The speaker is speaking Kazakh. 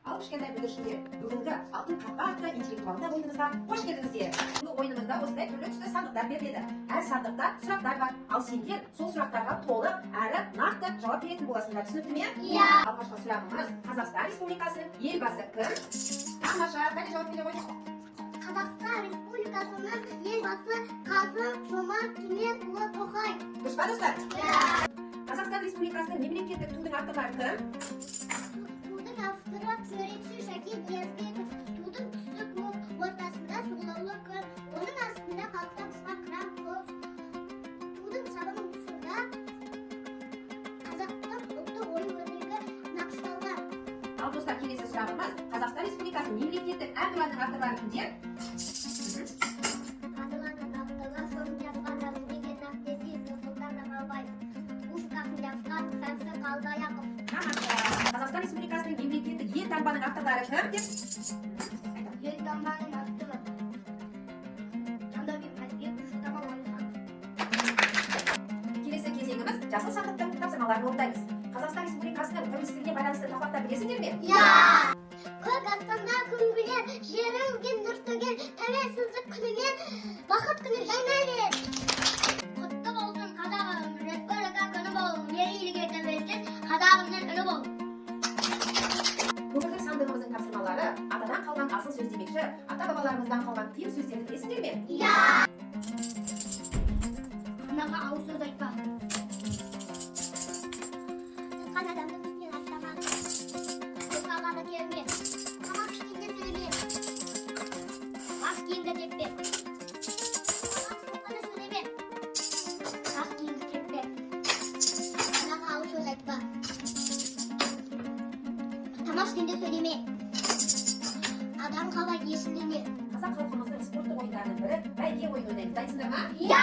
Ал кішкентай бүлдіршіндер, бүгінгі алтын қақпа атты интеллектуалды ойынымызға қош келдіңіздер. Бұл ойынымызда осындай түрлі түсті сандықтар беріледі. Әр сандықта сұрақтар бар. Ал сендер сол сұрақтарға толық әрі нақты жауап беретін боласыңдар. Түсінікті ме? Иә. Алғашқы сұрағымыз Қазақстан Республикасының елбасы кім? Тамаша, қане жауап бере ғой. Қазақстан Республикасының елбасы Қасым-Жомарт Кемелұлы Тоқаев. Дұрыс па, достар? Иә. Қазақстан Республикасының мемлекеттік тудың авторлары кім? Тудың авторы суретші Шәкен Ниязбеков. Тудың түсі ортасында сұлулы күн, оның астында қалықтап ұшқан қыран құс. Тудың сабының тұсында қазақтың ұлттық ою-өрнегі нақышталған. Ал достар, келесі сұрағымыз Қазақстан Республикасының мемлекеттік әнұранының авторлары кімдер? Қадырлардың авторлары шоғын жазған Нұрбек Нақтезиев, Нұрсұлтан Назарбаев. Ушқасын жазған Шәмші Қалдаяқов. Қазақстан Республикасының мемлекеттік елтаңбаның авторлары кім деп? Елтаңбаның авторы Жандәурен Әлібек, Нұрсұлтан Назарбаев. Келесі кезеңіміз жасыл сандықтың тапсырмаларын орындаймыз. Қазақстан Республикасының тәуелсіздігіне байланысты тақырыптар білесіңдер ме? Иә! Көк аспанда күн білер, жерімізге нұр төгер, тәуелсіздік күнімен бақыт күні жайнай бер. Құтты болсын қазағым, республика күні бол, мерейліге тәуелсіз қазағымның үні бол. Бүгінгі сандығымыздың тапсырмалары атадан қалған асыл сөз демекші, ата-бабаларымыздан қалған тиым сөздерді білесіңдер ме? Иә! Анаға ауыз сөз айтпа. Жатқан адамның үстінен аттама. Қозғалғаны келме. Тамақ ішкенде сөйлеме. Ас киімді теппе. Ана сөйлеме. Ас киімді теппе. Анаға ауыз сөз айтпа. Тамақ ішкенде сөйлеме. Адам қалай есіндеме. Қазақ халқымыздың спорттық ойындарының бірі бәйге ойыны ойнаймыз. Дайынсыңдар ма? Иә!